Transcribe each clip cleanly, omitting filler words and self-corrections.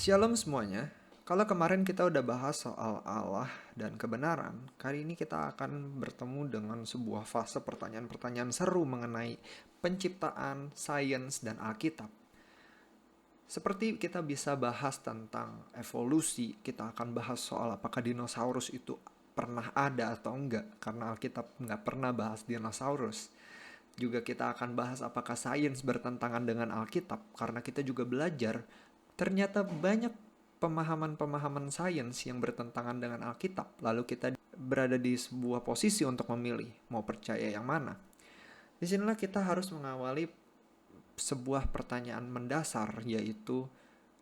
Shalom semuanya. Kalau kemarin kita udah bahas soal Allah dan kebenaran, kali ini kita akan bertemu dengan sebuah fase pertanyaan-pertanyaan seru mengenai penciptaan, sains, dan Alkitab. Seperti kita bisa bahas tentang evolusi, kita akan bahas soal apakah dinosaurus itu pernah ada atau enggak, karena Alkitab nggak pernah bahas dinosaurus. Juga kita akan bahas apakah sains bertentangan dengan Alkitab, karena kita juga belajar ternyata banyak pemahaman-pemahaman sains yang bertentangan dengan Alkitab. Lalu kita berada di sebuah posisi untuk memilih mau percaya yang mana. Disinilah kita harus mengawali sebuah pertanyaan mendasar, yaitu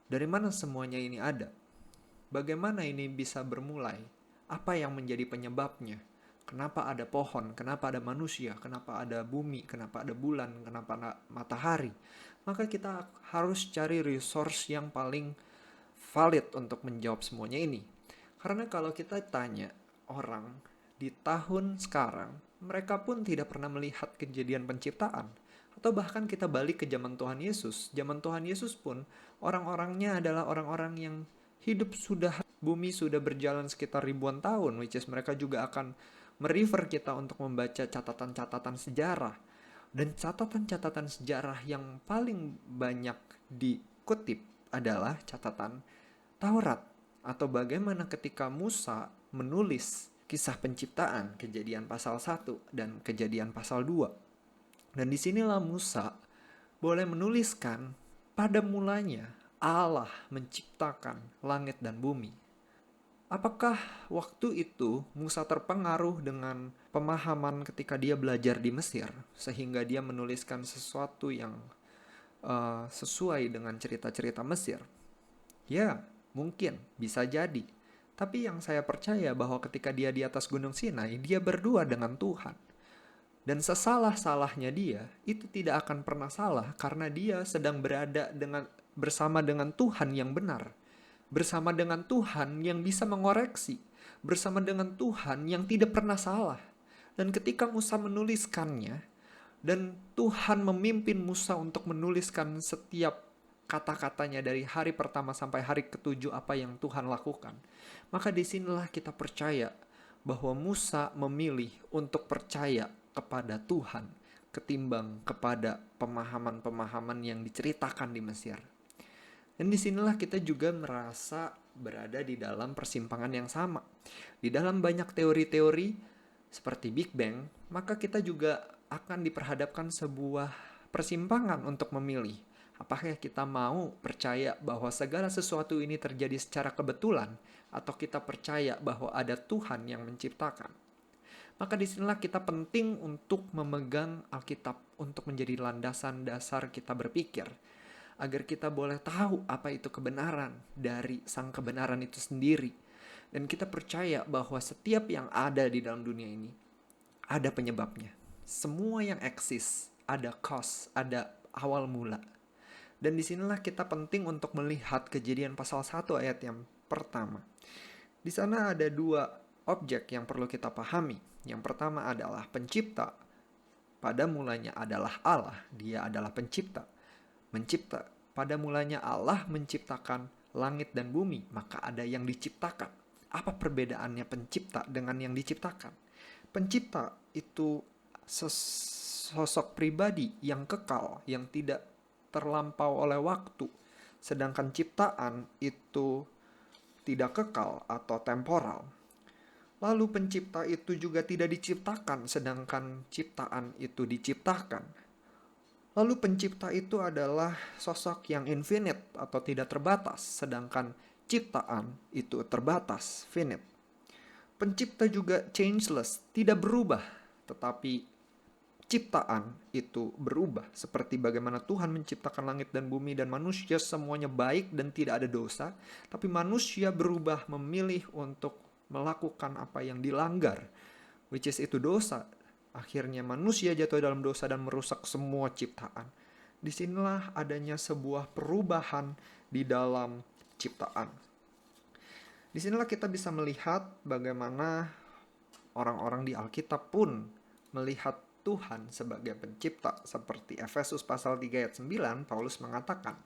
dari mana semuanya ini ada? Bagaimana ini bisa bermulai? Apa yang menjadi penyebabnya? Kenapa ada pohon? Kenapa ada manusia? Kenapa ada bumi? Kenapa ada bulan? Kenapa ada matahari? Maka kita harus cari resource yang paling valid untuk menjawab semuanya ini. Karena kalau kita tanya orang di tahun sekarang, mereka pun tidak pernah melihat kejadian penciptaan. Atau bahkan kita balik ke zaman Tuhan Yesus. Zaman Tuhan Yesus pun orang-orangnya adalah orang-orang yang hidup sudah, bumi sudah berjalan sekitar ribuan tahun, which is mereka juga akan merefer kita untuk membaca catatan-catatan sejarah. Dan catatan-catatan sejarah yang paling banyak dikutip adalah catatan Taurat, atau bagaimana ketika Musa menulis kisah penciptaan, Kejadian pasal 1 dan Kejadian pasal 2. Dan disinilah Musa boleh menuliskan pada mulanya Allah menciptakan langit dan bumi. Apakah waktu itu Musa terpengaruh dengan pemahaman ketika dia belajar di Mesir, sehingga dia menuliskan sesuatu yang sesuai dengan cerita-cerita Mesir? Ya, mungkin, bisa jadi. Tapi yang saya percaya bahwa ketika dia di atas Gunung Sinai, dia berdua dengan Tuhan. Dan sesalah-salahnya dia, itu tidak akan pernah salah karena dia sedang berada bersama dengan Tuhan yang benar. Bersama dengan Tuhan yang bisa mengoreksi. Bersama dengan Tuhan yang tidak pernah salah. Dan ketika Musa menuliskannya, dan Tuhan memimpin Musa untuk menuliskan setiap kata-katanya dari hari pertama sampai hari ketujuh apa yang Tuhan lakukan. Maka disinilah kita percaya bahwa Musa memilih untuk percaya kepada Tuhan ketimbang kepada pemahaman-pemahaman yang diceritakan di Mesir. Dan disinilah kita juga merasa berada di dalam persimpangan yang sama. Di dalam banyak teori-teori seperti Big Bang, maka kita juga akan diperhadapkan sebuah persimpangan untuk memilih. Apakah kita mau percaya bahwa segala sesuatu ini terjadi secara kebetulan, atau kita percaya bahwa ada Tuhan yang menciptakan? Maka disinilah kita penting untuk memegang Alkitab untuk menjadi landasan dasar kita berpikir, agar kita boleh tahu apa itu kebenaran dari sang kebenaran itu sendiri. Dan kita percaya bahwa setiap yang ada di dalam dunia ini ada penyebabnya. Semua yang eksis ada cause, ada awal mula. Dan disinilah kita penting untuk melihat Kejadian pasal 1 ayat yang pertama. Di sana ada dua objek yang perlu kita pahami. Yang pertama adalah pencipta. Pada mulanya adalah Allah, dia adalah pencipta. Mencipta. Pada mulanya Allah menciptakan langit dan bumi, maka ada yang diciptakan. Apa perbedaannya pencipta dengan yang diciptakan? Pencipta itu sosok pribadi yang kekal, yang tidak terlampau oleh waktu. Sedangkan ciptaan itu tidak kekal atau temporal. Lalu pencipta itu juga tidak diciptakan, sedangkan ciptaan itu diciptakan. Lalu pencipta itu adalah sosok yang infinite atau tidak terbatas, sedangkan ciptaan itu terbatas, finite. Pencipta juga changeless, tidak berubah, tetapi ciptaan itu berubah. Seperti bagaimana Tuhan menciptakan langit dan bumi dan manusia semuanya baik dan tidak ada dosa, tapi manusia berubah memilih untuk melakukan apa yang dilanggar, which is itu dosa. Akhirnya manusia jatuh dalam dosa dan merusak semua ciptaan. Disinilah adanya sebuah perubahan di dalam ciptaan. Disinilah kita bisa melihat bagaimana orang-orang di Alkitab pun melihat Tuhan sebagai pencipta. Seperti Efesus pasal 3 ayat 9, Paulus mengatakan,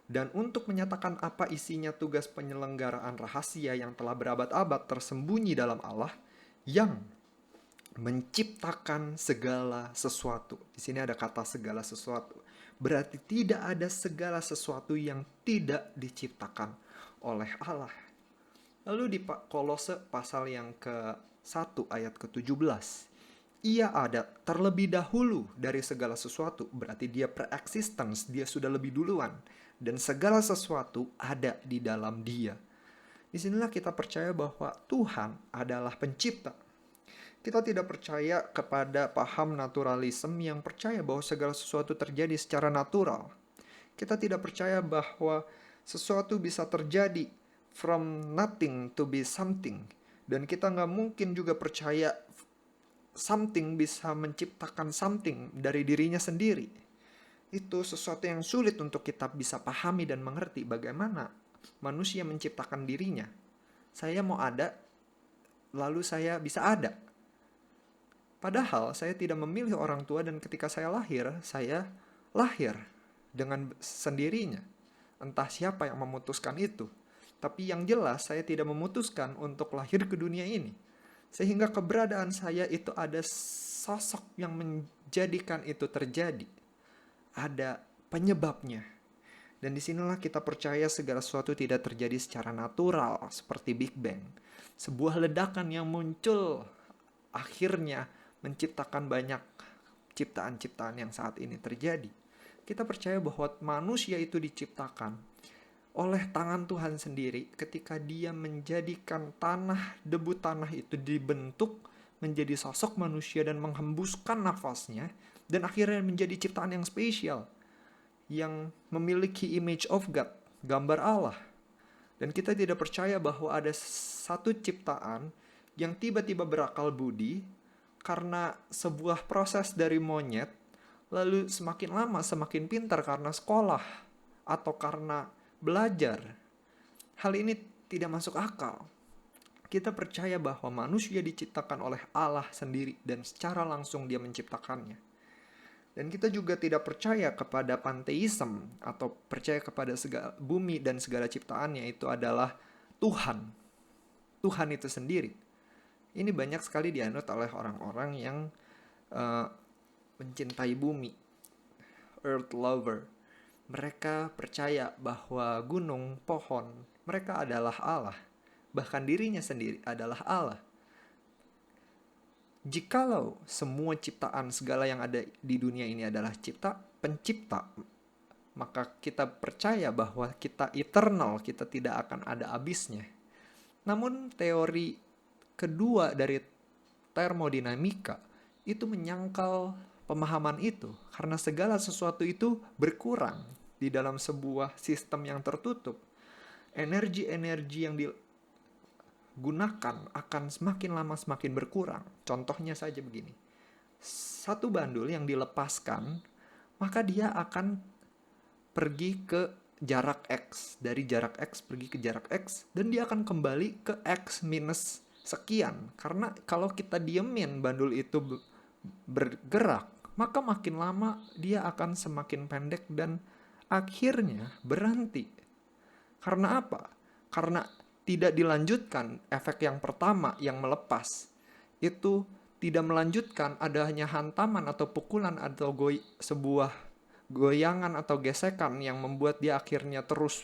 Dan untuk menyatakan apa isinya tugas penyelenggaraan rahasia yang telah berabad-abad tersembunyi dalam Allah yang menciptakan segala sesuatu. Di sini ada kata segala sesuatu. Berarti tidak ada segala sesuatu yang tidak diciptakan oleh Allah. Lalu di Kolose pasal yang ke-1 ayat ke-17. Ia ada terlebih dahulu dari segala sesuatu. Berarti dia pre-existence, dia sudah lebih duluan. Dan segala sesuatu ada di dalam dia. Disinilah kita percaya bahwa Tuhan adalah pencipta. Kita tidak percaya kepada paham naturalisme yang percaya bahwa segala sesuatu terjadi secara natural. Kita tidak percaya bahwa sesuatu bisa terjadi from nothing to be something. Dan kita nggak mungkin juga percaya something bisa menciptakan something dari dirinya sendiri. Itu sesuatu yang sulit untuk kita bisa pahami dan mengerti bagaimana manusia menciptakan dirinya. Saya mau ada, lalu saya bisa ada. Padahal saya tidak memilih orang tua dan ketika saya lahir dengan sendirinya. Entah siapa yang memutuskan itu. Tapi yang jelas saya tidak memutuskan untuk lahir ke dunia ini. Sehingga keberadaan saya itu ada sosok yang menjadikan itu terjadi. Ada penyebabnya. Dan disinilah kita percaya segala sesuatu tidak terjadi secara natural seperti Big Bang. Sebuah ledakan yang muncul akhirnya menciptakan banyak ciptaan-ciptaan yang saat ini terjadi. Kita percaya bahwa manusia itu diciptakan oleh tangan Tuhan sendiri ketika dia menjadikan debu tanah itu dibentuk menjadi sosok manusia dan menghembuskan nafasnya dan akhirnya menjadi ciptaan yang spesial yang memiliki image of God, gambar Allah. Dan kita tidak percaya bahwa ada satu ciptaan yang tiba-tiba berakal budi karena sebuah proses dari monyet, lalu semakin lama semakin pintar karena sekolah atau karena belajar. Hal ini tidak masuk akal. Kita percaya bahwa manusia diciptakan oleh Allah sendiri dan secara langsung dia menciptakannya. Dan kita juga tidak percaya kepada panteisme atau percaya kepada segala bumi dan segala ciptaannya itu adalah Tuhan. Tuhan itu sendiri. Ini banyak sekali dianut oleh orang-orang yang mencintai bumi. Earth lover. Mereka percaya bahwa gunung, pohon, mereka adalah Allah. Bahkan dirinya sendiri adalah Allah. Jikalau semua ciptaan segala yang ada di dunia ini adalah pencipta, maka kita percaya bahwa kita eternal, kita tidak akan ada habisnya. Namun teori kedua dari termodinamika itu menyangkal pemahaman itu karena segala sesuatu itu berkurang di dalam sebuah sistem yang tertutup. Energi-energi yang gunakan akan semakin lama semakin berkurang. Contohnya saja begini. Satu bandul yang dilepaskan, maka dia akan pergi ke jarak X. Dari jarak X pergi ke jarak X. Dan dia akan kembali ke X minus sekian. Karena kalau kita diemin bandul itu bergerak, maka makin lama dia akan semakin pendek dan akhirnya berhenti. Karena apa? Karena tidak dilanjutkan efek yang pertama yang melepas. Itu tidak melanjutkan adanya hantaman atau pukulan atau sebuah goyangan atau gesekan yang membuat dia akhirnya terus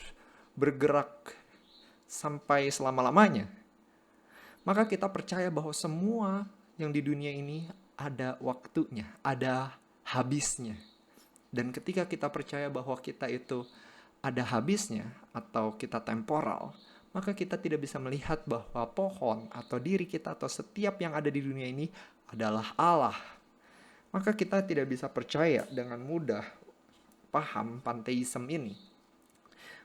bergerak sampai selama-lamanya. Maka kita percaya bahwa semua yang di dunia ini ada waktunya, ada habisnya. Dan ketika kita percaya bahwa kita itu ada habisnya atau kita temporal, maka kita tidak bisa melihat bahwa pohon atau diri kita atau setiap yang ada di dunia ini adalah Allah. Maka kita tidak bisa percaya dengan mudah paham panteisme ini.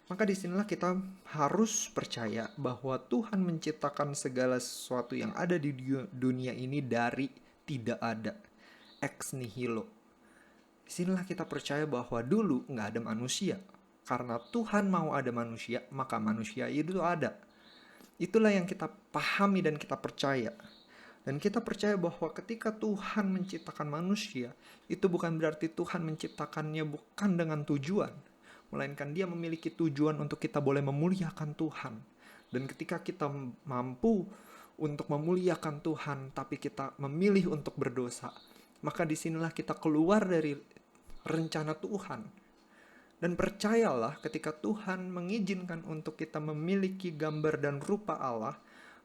Maka disinilah kita harus percaya bahwa Tuhan menciptakan segala sesuatu yang ada di dunia ini dari tidak ada, ex nihilo. Disinilah kita percaya bahwa dulu nggak ada manusia. Karena Tuhan mau ada manusia, maka manusia itu ada. Itulah yang kita pahami dan kita percaya. Dan kita percaya bahwa ketika Tuhan menciptakan manusia, itu bukan berarti Tuhan menciptakannya bukan dengan tujuan. melainkan dia memiliki tujuan untuk kita boleh memuliakan Tuhan. Dan ketika kita mampu untuk memuliakan Tuhan, tapi kita memilih untuk berdosa, maka disinilah kita keluar dari rencana Tuhan. Dan percayalah, ketika Tuhan mengizinkan untuk kita memiliki gambar dan rupa Allah,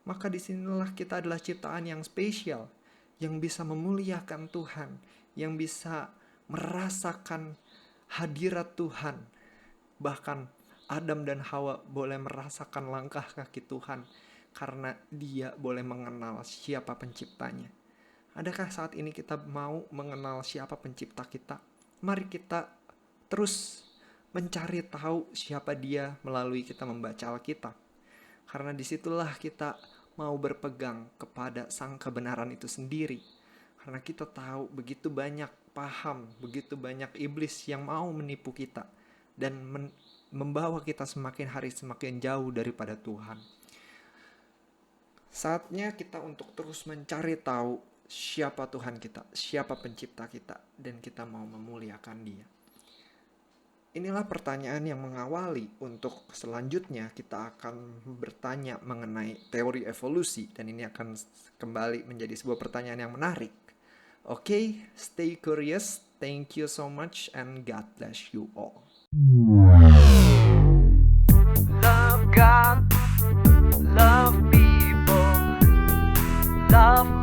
maka disinilah kita adalah ciptaan yang spesial, yang bisa memuliakan Tuhan, yang bisa merasakan hadirat Tuhan. Bahkan Adam dan Hawa boleh merasakan langkah kaki Tuhan, karena dia boleh mengenal siapa penciptanya. Adakah saat ini kita mau mengenal siapa pencipta kita? Mari kita terus mencari tahu siapa dia melalui kita membaca Alkitab. Karena disitulah kita mau berpegang kepada sang kebenaran itu sendiri. Karena kita tahu begitu banyak paham, begitu banyak iblis yang mau menipu kita dan membawa kita semakin hari semakin jauh daripada Tuhan. Saatnya kita untuk terus mencari tahu siapa Tuhan kita, siapa pencipta kita, dan kita mau memuliakan Dia. Inilah pertanyaan yang mengawali untuk selanjutnya kita akan bertanya mengenai teori evolusi, dan ini akan kembali menjadi sebuah pertanyaan yang menarik. Oke, stay curious. Thank you so much and God bless you all. Love God, love people, love